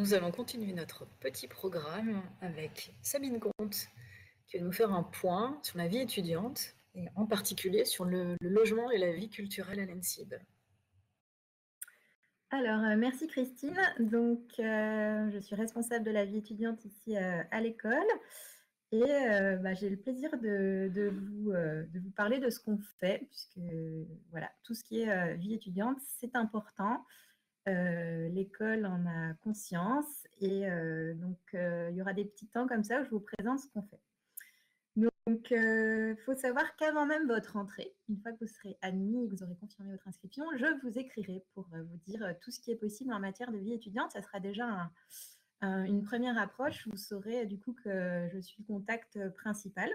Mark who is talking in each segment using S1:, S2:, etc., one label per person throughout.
S1: nous allons continuer notre petit programme avec Sabine Comte, qui va nous faire un point sur la vie étudiante, et en particulier sur le logement et la vie culturelle à l'ENSIB.
S2: Alors, merci Christine. Donc, je suis responsable de la vie étudiante ici à l'école et j'ai le plaisir de vous parler de ce qu'on fait, puisque voilà, tout ce qui est vie étudiante, c'est important. L'école en a conscience et donc il y aura des petits temps comme ça où je vous présente ce qu'on fait. Donc, il faut savoir qu'avant même votre entrée, une fois que vous serez admis et que vous aurez confirmé votre inscription, je vous écrirai pour vous dire tout ce qui est possible en matière de vie étudiante. Ça sera déjà une première approche. Vous saurez du coup que je suis le contact principal.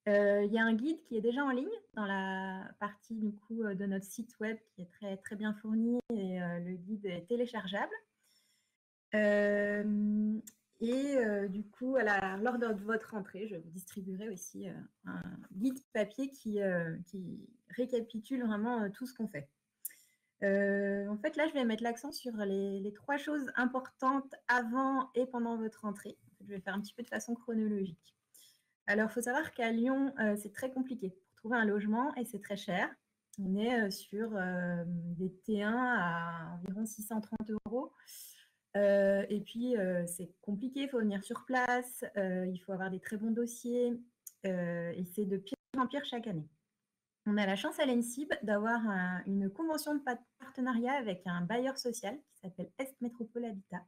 S2: Il y a un guide qui est déjà en ligne dans la partie du coup de notre site web qui est très, très bien fourni et le guide est téléchargeable. Du coup, lors de votre entrée, je vous distribuerai aussi un guide papier qui récapitule vraiment tout ce qu'on fait. En fait, là, je vais mettre l'accent sur les 3 choses importantes avant et pendant votre entrée. En fait, je vais faire un petit peu de façon chronologique. Alors, il faut savoir qu'à Lyon, c'est très compliqué pour trouver un logement et c'est très cher. On est sur des T1 à environ 630 €. Et puis, c'est compliqué, il faut venir sur place, il faut avoir des très bons dossiers et c'est de pire en pire chaque année. On a la chance à l'ENSIB d'avoir une convention de partenariat avec un bailleur social qui s'appelle Est Métropole Habitat.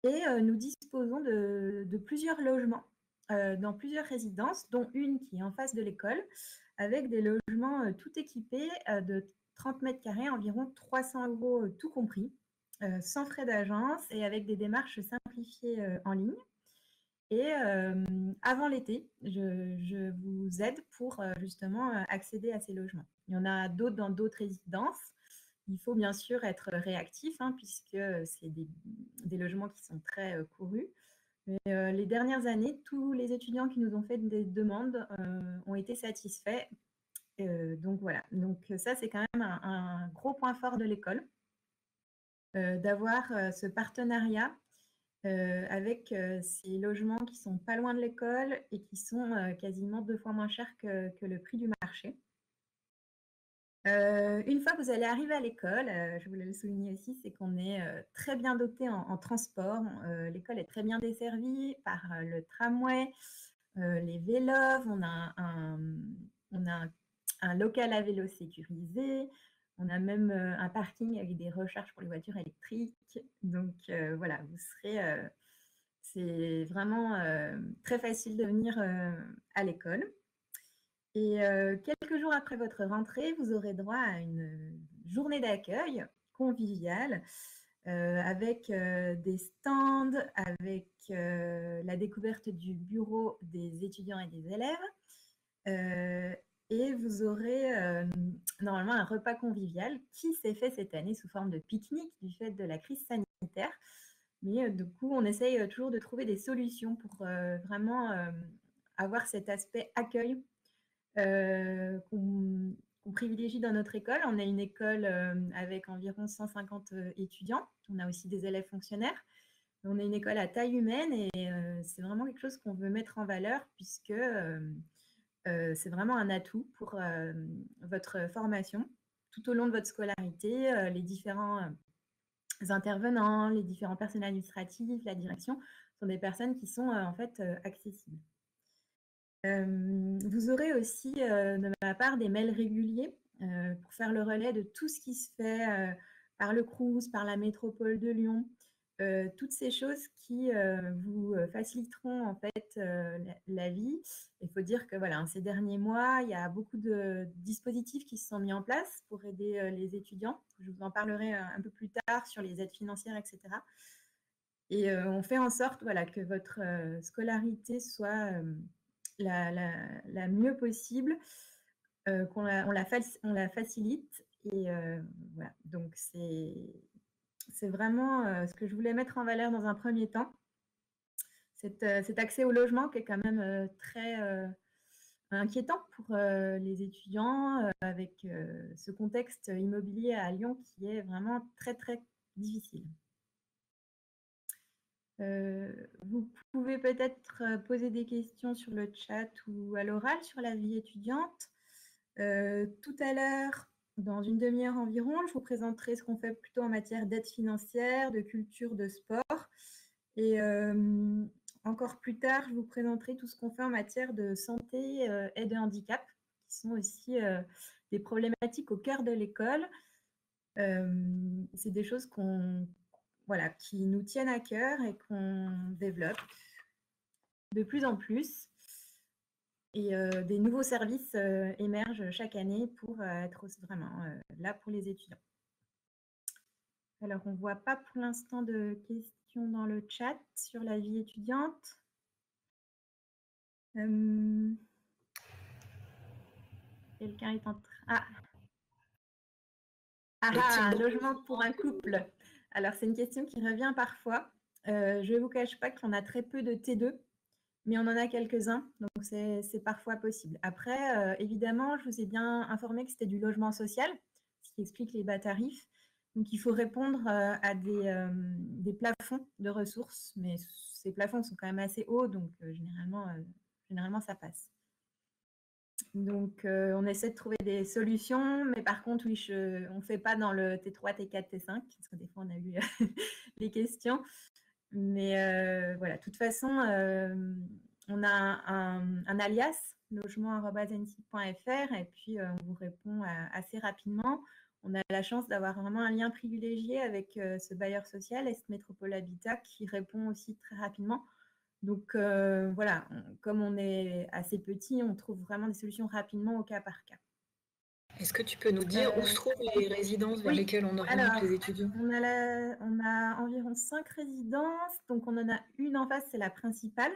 S2: Et nous disposons de plusieurs logements dans plusieurs résidences, dont une qui est en face de l'école, avec des logements tout équipés de 30 mètres carrés, environ 300 € tout compris, sans frais d'agence et avec des démarches simplifiées en ligne. Et avant l'été, je vous aide pour justement accéder à ces logements. Il y en a d'autres dans d'autres résidences. Il faut bien sûr être réactif, puisque c'est des logements qui sont très courus. Mais les dernières années, tous les étudiants qui nous ont fait des demandes ont été satisfaits. Donc voilà, donc ça c'est quand même un gros point fort de l'école, d'avoir ce partenariat avec ces logements qui sont pas loin de l'école et qui sont quasiment 2 fois moins chers que le prix du marché. Une fois que vous allez arriver à l'école, je voulais le souligner aussi, c'est qu'on est très bien doté en transport. L'école est très bien desservie par le tramway, les vélos. On a un local à vélo sécurisé. On a même un parking avec des recharges pour les voitures électriques. Donc voilà, vous serez. C'est vraiment très facile de venir à l'école. Et quelques jours après votre rentrée, vous aurez droit à une journée d'accueil conviviale avec des stands, avec la découverte du bureau des étudiants et des élèves. Et vous aurez normalement un repas convivial qui s'est fait cette année sous forme de pique-nique du fait de la crise sanitaire. Mais du coup, on essaye toujours de trouver des solutions pour vraiment avoir cet aspect accueil qu'on privilégie dans notre école. On a une école avec environ 150 étudiants. On a aussi des élèves fonctionnaires. On a une école à taille humaine et c'est vraiment quelque chose qu'on veut mettre en valeur puisque c'est vraiment un atout pour votre formation tout au long de votre scolarité. Les différents intervenants, les différents personnels administratifs, la direction sont des personnes qui sont en fait accessibles. Vous aurez aussi de ma part des mails réguliers pour faire le relais de tout ce qui se fait par le Crous, par la métropole de Lyon, toutes ces choses qui vous faciliteront en fait la vie. Il faut dire que voilà, ces derniers mois, il y a beaucoup de dispositifs qui se sont mis en place pour aider les étudiants. Je vous en parlerai un peu plus tard sur les aides financières, etc. Et on fait en sorte voilà, que votre scolarité soit la mieux possible, on la facilite. Et voilà, donc c'est vraiment ce que je voulais mettre en valeur dans un premier temps. Cet accès au logement qui est quand même très inquiétant pour les étudiants avec ce contexte immobilier à Lyon qui est vraiment très, très difficile. Vous pouvez peut-être poser des questions sur le chat ou à l'oral sur la vie étudiante. Tout à l'heure, dans une demi-heure environ, je vous présenterai ce qu'on fait plutôt en matière d'aide financière, de culture, de sport. Et encore plus tard, je vous présenterai tout ce qu'on fait en matière de santé et de handicap, qui sont aussi des problématiques au cœur de l'école. C'est des choses qui nous tiennent à cœur et qu'on développe de plus en plus. Et des nouveaux services émergent chaque année pour être vraiment là pour les étudiants. Alors, on ne voit pas pour l'instant de questions dans le chat sur la vie étudiante. Quelqu'un est en train... un logement pour un couple. Alors, c'est une question qui revient parfois. Je ne vous cache pas qu'on a très peu de T2, mais on en a quelques-uns, donc c'est parfois possible. Après, évidemment, je vous ai bien informé que c'était du logement social, ce qui explique les bas tarifs. Donc, il faut répondre à des plafonds de ressources, mais ces plafonds sont quand même assez hauts, donc généralement, ça passe. Donc, on essaie de trouver des solutions, mais par contre, oui, on ne fait pas dans le T3, T4, T5, parce que des fois, on a eu les questions. Mais voilà, de toute façon, on a un alias, logement@zensi.fr, et puis on vous répond assez rapidement. On a la chance d'avoir vraiment un lien privilégié avec ce bailleur social, Est Métropole Habitat, qui répond aussi très rapidement. Donc voilà, comme on est assez petit, on trouve vraiment des solutions rapidement au cas par cas.
S1: Est-ce que tu peux nous dire où se trouvent les résidences vers lesquelles on oriente les étudiants?
S2: On a environ 5 résidences, donc on en a une en face, c'est la principale,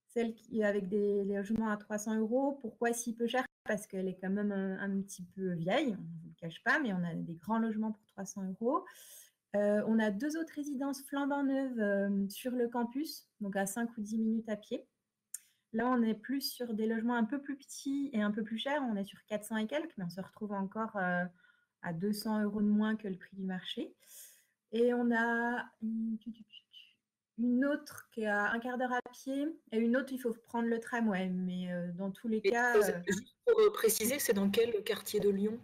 S2: celle qui est avec des logements à 300 €. Pourquoi si peu cher? Parce qu'elle est quand même un petit peu vieille, on ne vous le cache pas, mais on a des grands logements pour 300 €. On a 2 autres résidences flambant neuves sur le campus, donc à 5 ou 10 minutes à pied. Là, on est plus sur des logements un peu plus petits et un peu plus chers. On est sur 400 et quelques, mais on se retrouve encore à 200 € de moins que le prix du marché. Et on a une autre qui est à un quart d'heure à pied et une autre, il faut prendre le tramway. Mais dans tous les cas...
S1: Juste pour préciser, c'est dans quel quartier de Lyon?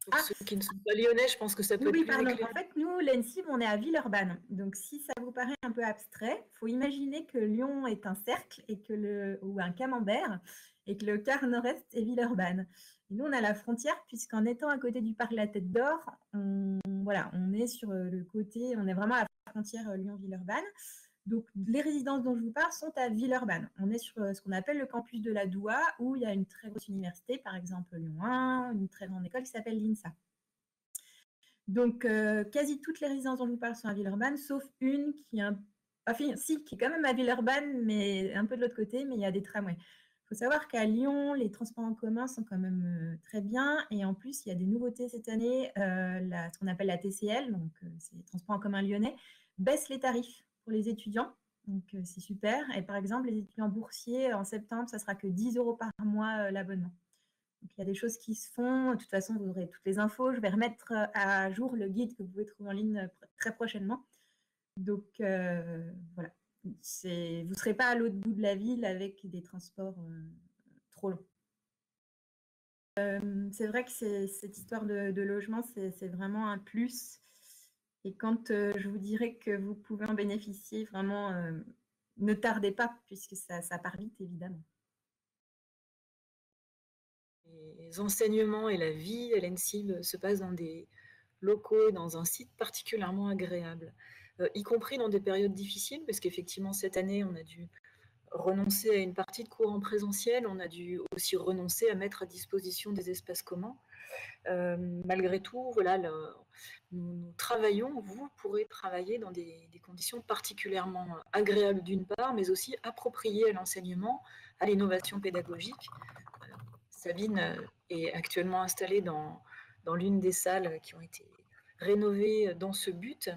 S1: Pour ceux qui ne sont pas lyonnais, je pense que ça peut être plus
S2: pardon.
S1: éclairant.
S2: En fait, nous, l'ENSIB, on est à Villeurbanne. Donc, si ça vous paraît un peu abstrait, il faut imaginer que Lyon est un cercle ou un camembert et que le quart nord-est est Villeurbanne. Et nous, on a la frontière, puisqu'en étant à côté du parc La Tête d'Or, on est sur le côté, on est vraiment à la frontière Lyon-Villeurbanne. Donc, les résidences dont je vous parle sont à Villeurbanne. On est sur ce qu'on appelle le campus de la Doua, où il y a une très grosse université, par exemple Lyon 1, une très grande école qui s'appelle l'INSA. Donc, quasi toutes les résidences dont je vous parle sont à Villeurbanne, sauf une qui est quand même à Villeurbanne, mais un peu de l'autre côté, mais il y a des tramways. Il faut savoir qu'à Lyon, les transports en commun sont quand même très bien. Et en plus, il y a des nouveautés cette année. Ce qu'on appelle la TCL, donc c'est les transports en commun lyonnais, baisse les tarifs pour les étudiants. Donc, c'est super. Et par exemple, les étudiants boursiers, en septembre, ça sera que 10 € par mois l'abonnement. Donc, il y a des choses qui se font. De toute façon, vous aurez toutes les infos. Je vais remettre à jour le guide que vous pouvez trouver en ligne très prochainement. Donc, voilà. Vous ne serez pas à l'autre bout de la ville avec des transports trop longs. C'est vrai que cette histoire de logement, c'est vraiment un plus. Et quand je vous dirai que vous pouvez en bénéficier, vraiment, ne tardez pas, puisque ça part vite, évidemment.
S1: Les enseignements et la vie à l'ENSIB se passent dans des locaux et dans un site particulièrement agréable, y compris dans des périodes difficiles, parce qu'effectivement, cette année, on a dû renoncer à une partie de cours en présentiel, on a dû aussi renoncer à mettre à disposition des espaces communs. Malgré tout, voilà, nous travaillons, vous pourrez travailler dans des conditions particulièrement agréables d'une part, mais aussi appropriées à l'enseignement, à l'innovation pédagogique. Sabine est actuellement installée dans l'une des salles qui ont été rénovées dans ce but.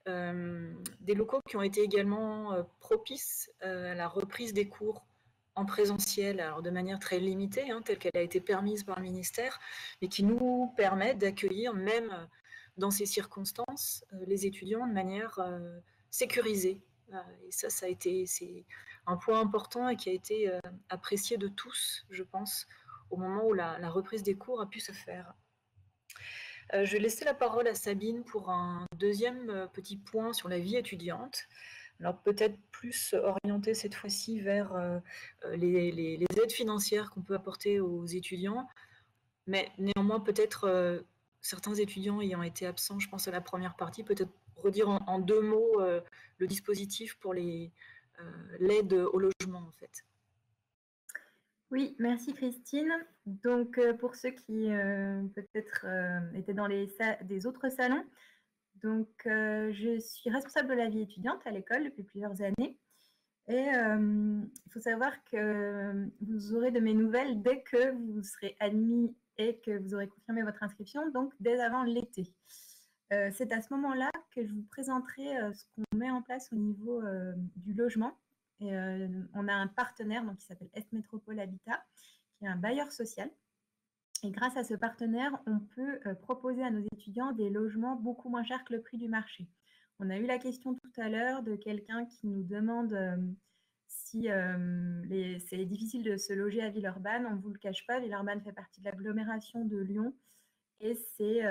S1: Des locaux qui ont été également propices à la reprise des cours en présentiel, alors de manière très limitée, telle qu'elle a été permise par le ministère, mais qui nous permettent d'accueillir, même dans ces circonstances, les étudiants de manière sécurisée. Et ça, c'est un point important et qui a été apprécié de tous, je pense, au moment où la reprise des cours a pu se faire. Je vais laisser la parole à Sabine pour un deuxième petit point sur la vie étudiante. Alors peut-être plus orienté cette fois-ci vers les aides financières qu'on peut apporter aux étudiants, mais néanmoins peut-être certains étudiants ayant été absents, je pense à la première partie, peut-être redire en deux mots le dispositif pour l'aide au logement en fait.
S2: Oui, merci Christine. Donc, pour ceux qui peut-être étaient dans des autres salons, donc je suis responsable de la vie étudiante à l'école depuis plusieurs années. Et il faut savoir que vous aurez de mes nouvelles dès que vous serez admis et que vous aurez confirmé votre inscription, donc dès avant l'été. C'est à ce moment-là que je vous présenterai ce qu'on met en place au niveau du logement. Et, on a un partenaire donc, qui s'appelle Est Métropole Habitat, qui est un bailleur social. Et grâce à ce partenaire, on peut proposer à nos étudiants des logements beaucoup moins chers que le prix du marché. On a eu la question tout à l'heure de quelqu'un qui nous demande si c'est difficile de se loger à Villeurbanne. On ne vous le cache pas, Villeurbanne fait partie de l'agglomération de Lyon et c'est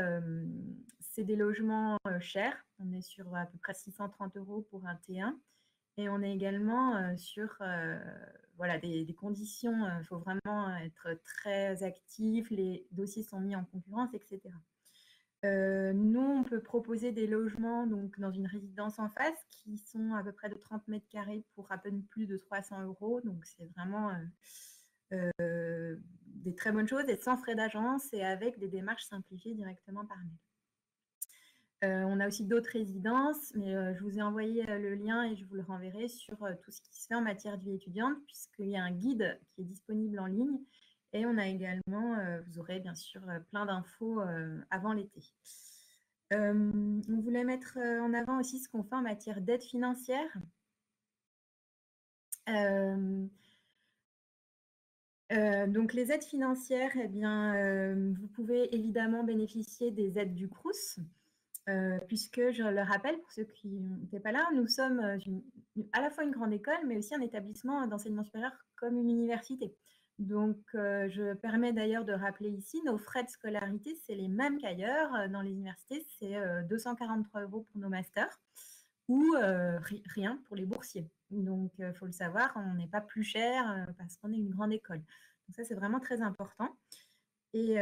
S2: des logements chers. On est sur à peu près 630 € pour un T1. Et on est également sur voilà, des conditions, il faut vraiment être très actif, les dossiers sont mis en concurrence, etc. Nous, on peut proposer des logements donc, dans une résidence en face qui sont à peu près de 30 mètres carrés pour à peine plus de 300 €. Donc, c'est vraiment des très bonnes choses et sans frais d'agence et avec des démarches simplifiées directement par mail. On a aussi d'autres résidences, mais je vous ai envoyé le lien et je vous le renverrai sur tout ce qui se fait en matière de vie étudiante, puisqu'il y a un guide qui est disponible en ligne. Et on a également, vous aurez bien sûr plein d'infos avant l'été. On voulait mettre en avant aussi ce qu'on fait en matière d'aide financière. Donc les aides financières, eh bien, vous pouvez évidemment bénéficier des aides du Crous. Puisque je le rappelle, pour ceux qui n'étaient pas là, nous sommes à la fois une grande école, mais aussi un établissement d'enseignement supérieur comme une université. Donc, je permets d'ailleurs de rappeler ici, nos frais de scolarité, c'est les mêmes qu'ailleurs. Dans les universités, c'est 243 € pour nos masters ou rien pour les boursiers. Donc, il faut le savoir, on n'est pas plus cher parce qu'on est une grande école. Donc ça, c'est vraiment très important. Et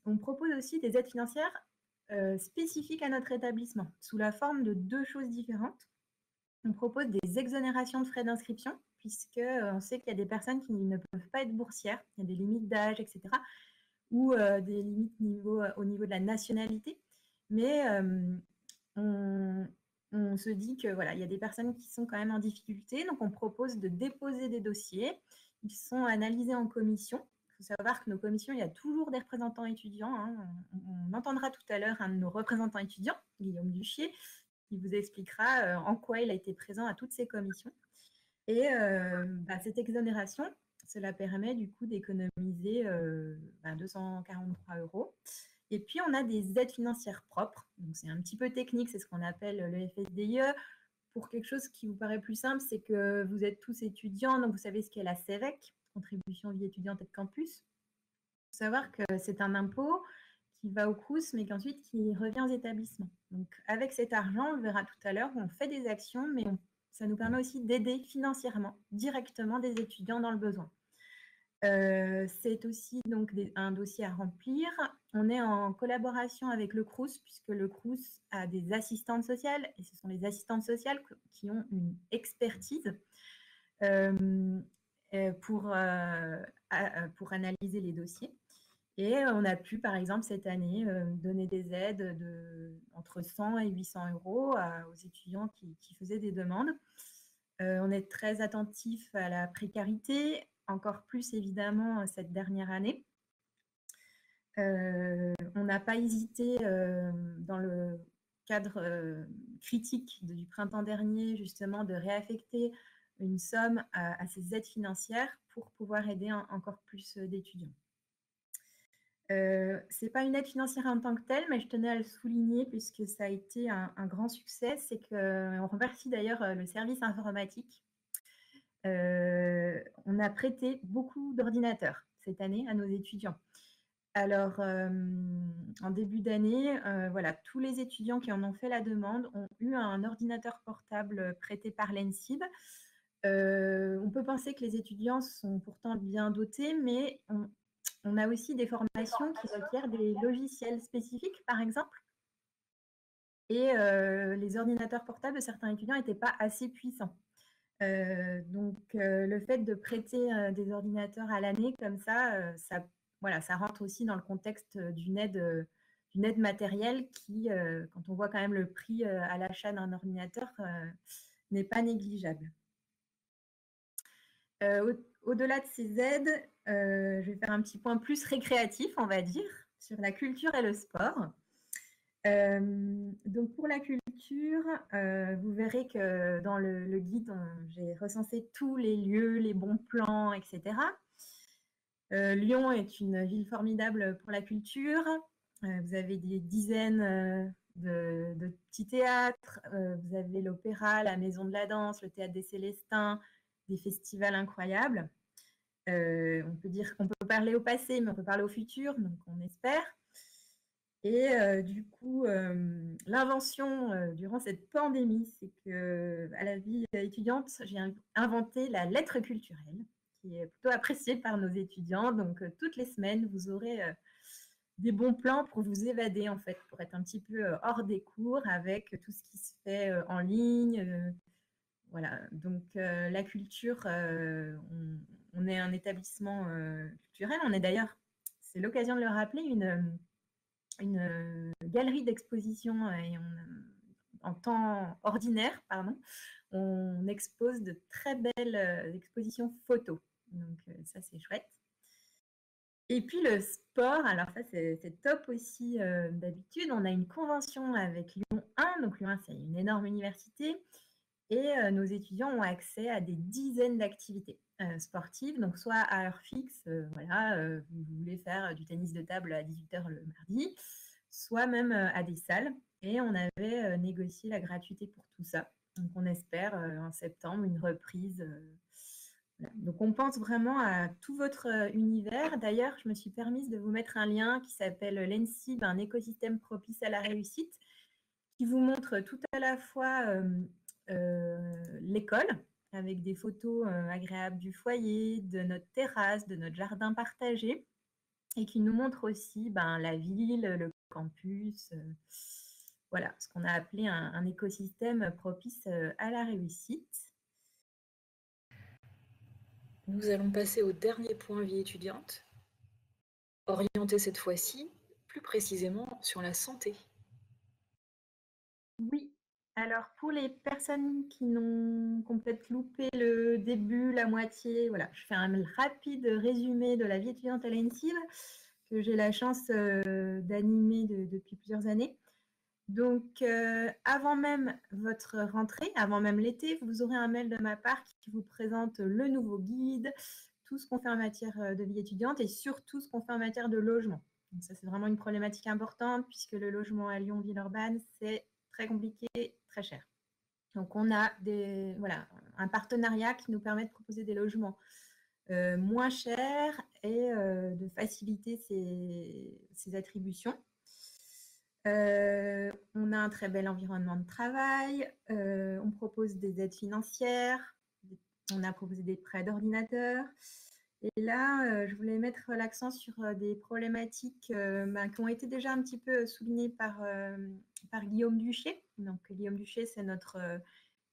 S2: on propose aussi des aides financières spécifiques à notre établissement, sous la forme de deux choses différentes. On propose des exonérations de frais d'inscription, puisqu'on sait qu'il y a des personnes qui ne peuvent pas être boursières, il y a des limites d'âge, etc., ou des limites au niveau de la nationalité. Mais on se dit que voilà, il y a des personnes qui sont quand même en difficulté, donc on propose de déposer des dossiers. Ils sont analysés en commission. Il faut savoir que nos commissions, il y a toujours des représentants étudiants. Hein. On entendra tout à l'heure un de nos représentants étudiants, Guillaume Duchier, qui vous expliquera en quoi il a été présent à toutes ces commissions. Et cette exonération, cela permet du coup d'économiser 243 €. Et puis, on a des aides financières propres. Donc, c'est un petit peu technique, c'est ce qu'on appelle le FSDIE. Pour quelque chose qui vous paraît plus simple, c'est que vous êtes tous étudiants, donc vous savez ce qu'est la CEVEC, contribution vie étudiante et de campus. Il faut savoir que c'est un impôt qui va au Crous, mais qu'ensuite qui revient aux établissements. Donc, avec cet argent, on le verra tout à l'heure, on fait des actions, mais ça nous permet aussi d'aider financièrement directement des étudiants dans le besoin. C'est aussi donc un dossier à remplir. On est en collaboration avec le Crous, puisque le Crous a des assistantes sociales, et ce sont les assistantes sociales qui ont une expertise pour analyser les dossiers. Et on a pu, par exemple, cette année, donner des aides entre 100 et 800 € aux étudiants qui faisaient des demandes. On est très attentif à la précarité, encore plus évidemment cette dernière année. On n'a pas hésité dans le cadre critique du printemps dernier, justement, de réaffecter une somme à ces aides financières pour pouvoir aider encore plus d'étudiants. C'est pas une aide financière en tant que telle, mais je tenais à le souligner puisque ça a été un grand succès. C'est qu'on remercie d'ailleurs le service informatique. On a prêté beaucoup d'ordinateurs cette année à nos étudiants. Alors, en début d'année, voilà, tous les étudiants qui en ont fait la demande ont eu un ordinateur portable prêté par l'ENSIB. On peut penser que les étudiants sont pourtant bien dotés, mais on a aussi des formations qui requièrent des logiciels spécifiques, par exemple. Et les ordinateurs portables de certains étudiants n'étaient pas assez puissants. Donc, le fait de prêter des ordinateurs à l'année comme ça, voilà, ça rentre aussi dans le contexte d'une aide matérielle qui, quand on voit quand même le prix à l'achat d'un ordinateur, n'est pas négligeable. Au-delà de ces aides, je vais faire un petit point plus récréatif, on va dire, sur la culture et le sport. Donc pour la culture, vous verrez que dans le guide, j'ai recensé tous les lieux, les bons plans, etc. Lyon est une ville formidable pour la culture. Vous avez des dizaines de petits théâtres. Vous avez l'opéra, la Maison de la Danse, le Théâtre des Célestins, des festivals incroyables. On peut dire qu'on peut parler au passé, mais on peut parler au futur, donc on espère. Et du coup, l'invention durant cette pandémie, c'est que à la vie étudiante, j'ai inventé la lettre culturelle, qui est plutôt appréciée par nos étudiants. Donc, toutes les semaines, vous aurez des bons plans pour vous évader, en fait, pour être un petit peu hors des cours avec tout ce qui se fait en ligne. Voilà, donc la culture, on est un établissement culturel. On est d'ailleurs, c'est l'occasion de le rappeler, une galerie d'exposition et en temps ordinaire, pardon, on expose de très belles expositions photos. Donc ça, c'est chouette. Et puis le sport, alors ça, c'est top aussi d'habitude. On a une convention avec Lyon 1. Donc Lyon 1, c'est une énorme université. Et nos étudiants ont accès à des dizaines d'activités sportives, donc soit à heure fixe, voilà, vous voulez faire du tennis de table à 18h le mardi, soit même à des salles. Et on avait négocié la gratuité pour tout ça. Donc on espère en septembre une reprise. Voilà. Donc on pense vraiment à tout votre univers. D'ailleurs, je me suis permise de vous mettre un lien qui s'appelle l'ENSIB, un écosystème propice à la réussite, qui vous montre tout à la fois l'école, avec des photos agréables du foyer, de notre terrasse, de notre jardin partagé, et qui nous montre aussi la ville, le campus, voilà, ce qu'on a appelé un écosystème propice à la réussite.
S1: Nous allons passer au dernier point vie étudiante, orienté cette fois-ci plus précisément sur la santé.
S2: Oui, alors pour les personnes qui ont peut-être loupé le début, la moitié, voilà, je fais un rapide résumé de la vie étudiante à l'ENSIB, que j'ai la chance d'animer depuis plusieurs années. Donc, avant même votre rentrée, avant même l'été, vous aurez un mail de ma part qui vous présente le nouveau guide, tout ce qu'on fait en matière de vie étudiante et surtout ce qu'on fait en matière de logement. Donc ça, c'est vraiment une problématique importante puisque le logement à Lyon, Villeurbanne, c'est très compliqué, très cher. Donc, on a voilà, un partenariat qui nous permet de proposer des logements moins chers et de faciliter ces attributions. On a un très bel environnement de travail, on propose des aides financières, on a proposé des prêts d'ordinateur. Et là, je voulais mettre l'accent sur des problématiques qui ont été déjà un petit peu soulignées par Guillaume Duché. Donc, Guillaume Duché, c'est notre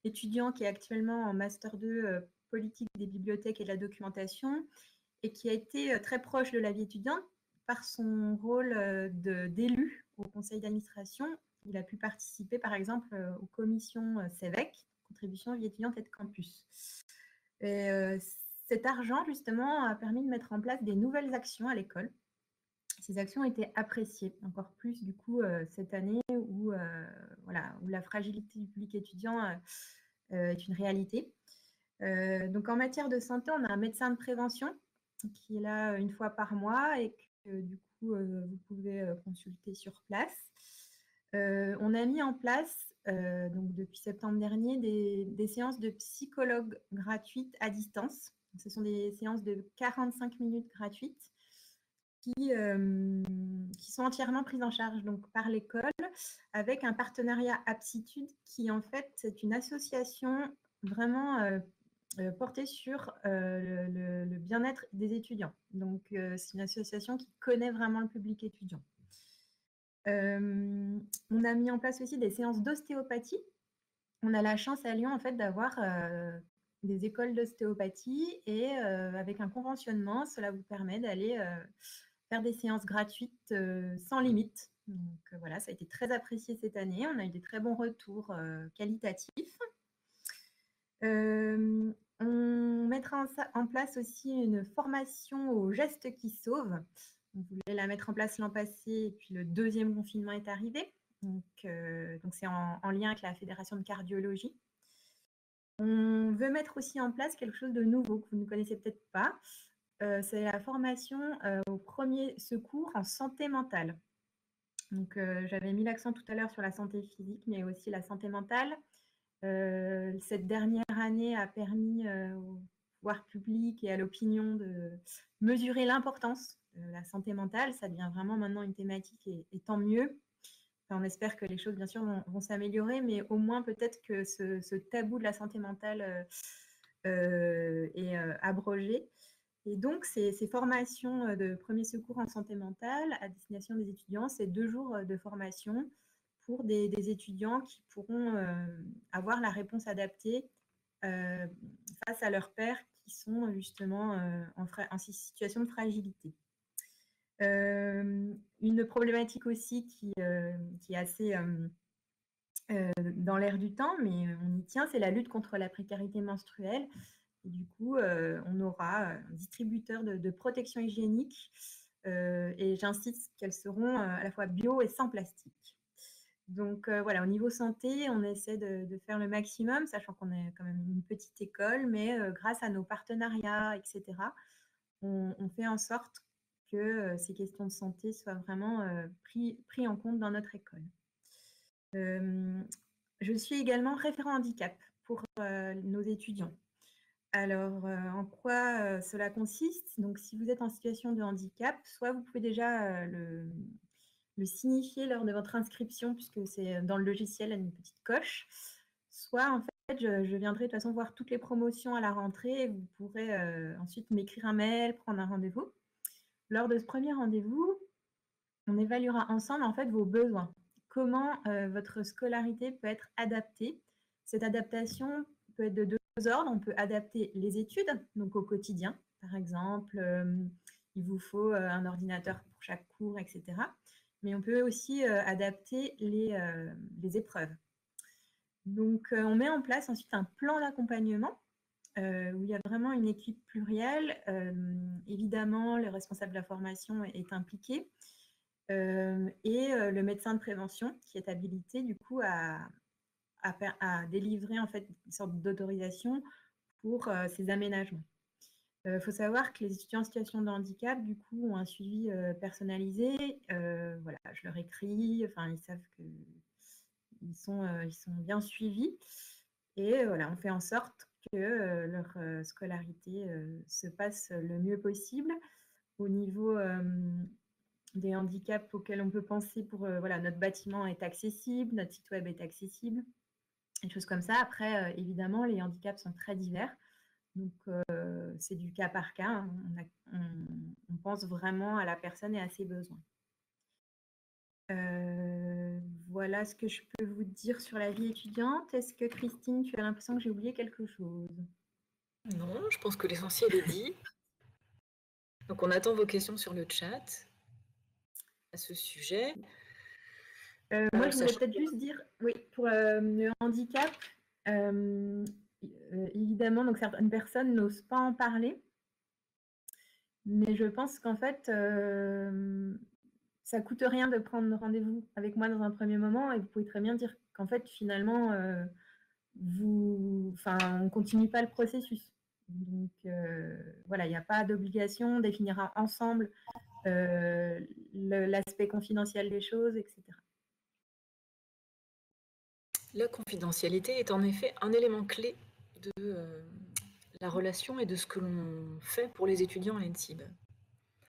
S2: étudiant qui est actuellement en Master 2 politique des bibliothèques et de la documentation et qui a été très proche de la vie étudiante par son rôle d'élu au conseil d'administration. Il a pu participer, par exemple, aux commissions CEVEC, contribution vie étudiante et de campus. Et cet argent, justement, a permis de mettre en place des nouvelles actions à l'école. Ces actions ont été appréciées encore plus, du coup, cette année où la fragilité du public étudiant est une réalité. Donc, en matière de santé, on a un médecin de prévention qui est là une fois par mois et que, du coup, vous pouvez consulter sur place. On a mis en place, donc depuis septembre dernier, des séances de psychologue gratuites à distance. Ce sont des séances de 45 minutes gratuites qui sont entièrement prises en charge donc, par l'école avec un partenariat Aptitude qui, en fait, c'est une association vraiment portée sur le bien-être des étudiants. Donc, c'est une association qui connaît vraiment le public étudiant. On a mis en place aussi des séances d'ostéopathie. On a la chance à Lyon, en fait, d'avoir des écoles d'ostéopathie et avec un conventionnement, cela vous permet d'aller faire des séances gratuites sans limite. Donc voilà, ça a été très apprécié cette année. On a eu des très bons retours qualitatifs. On mettra en place aussi une formation aux gestes qui sauvent. On voulait la mettre en place l'an passé et puis le deuxième confinement est arrivé. Donc c'est en lien avec la Fédération de cardiologie. On veut mettre aussi en place quelque chose de nouveau que vous ne connaissez peut-être pas. C'est la formation au premier secours en santé mentale. Donc, j'avais mis l'accent tout à l'heure sur la santé physique, mais aussi la santé mentale. Cette dernière année a permis au pouvoir public et à l'opinion de mesurer l'importance de la santé mentale. Ça devient vraiment maintenant une thématique et tant mieux. Enfin, on espère que les choses, bien sûr, vont s'améliorer, mais au moins peut-être que ce tabou de la santé mentale est abrogé. Et donc, ces formations de premier secours en santé mentale à destination des étudiants, c'est 2 jours de formation pour des étudiants qui pourront avoir la réponse adaptée face à leurs pairs qui sont justement en situation de fragilité. Une problématique aussi qui est assez dans l'air du temps, mais on y tient, c'est la lutte contre la précarité menstruelle. Et du coup, on aura un distributeur de protection hygiénique et j'insiste qu'elles seront à la fois bio et sans plastique. Donc voilà, au niveau santé, on essaie de faire le maximum, sachant qu'on est quand même une petite école, mais grâce à nos partenariats, etc., on fait en sorte que ces questions de santé soient vraiment pris en compte dans notre école. Je suis également référent handicap pour nos étudiants. Alors, en quoi cela consiste? Donc, si vous êtes en situation de handicap, soit vous pouvez déjà le signifier lors de votre inscription, puisque c'est dans le logiciel une petite coche, soit en fait, je viendrai de toute façon voir toutes les promotions à la rentrée et vous pourrez ensuite m'écrire un mail, prendre un rendez-vous. Lors de ce premier rendez-vous, on évaluera ensemble en fait vos besoins. Comment votre scolarité peut être adaptée. Cette adaptation peut être de 2 ordres. On peut adapter les études, donc au quotidien. Par exemple, il vous faut un ordinateur pour chaque cours, etc. Mais on peut aussi adapter les épreuves. Donc, on met en place ensuite un plan d'accompagnement où il y a vraiment une équipe plurielle. Évidemment, le responsable de la formation est impliqué. Et le médecin de prévention qui est habilité du coup à délivrer en fait une sorte d'autorisation pour ces aménagements. Il faut savoir que les étudiants en situation de handicap du coup ont un suivi personnalisé. Voilà, je leur écris, enfin ils savent qu'ils sont bien suivis et voilà, on fait en sorte que leur scolarité se passe le mieux possible. Au niveau des handicaps auxquels on peut penser pour voilà, notre bâtiment est accessible, notre site web est accessible, des choses comme ça. Après, évidemment, les handicaps sont très divers, donc c'est du cas par cas. Hein. On pense vraiment à la personne et à ses besoins. Voilà ce que je peux vous dire sur la vie étudiante. Est-ce que Christine, tu as l'impression que j'ai oublié quelque chose?
S1: Non, je pense que l'essentiel est dit. Donc on attend vos questions sur le chat à ce sujet.
S2: Moi, je voulais peut-être juste dire, oui, pour le handicap, évidemment, donc certaines personnes n'osent pas en parler, mais je pense qu'en fait, ça coûte rien de prendre rendez-vous avec moi dans un premier moment et vous pouvez très bien dire qu'en fait, finalement, on continue pas le processus. Donc voilà, il n'y a pas d'obligation, on définira ensemble l'aspect confidentiel des choses, etc.
S1: La confidentialité est en effet un élément clé de la relation et de ce que l'on fait pour les étudiants à l'ENSIB.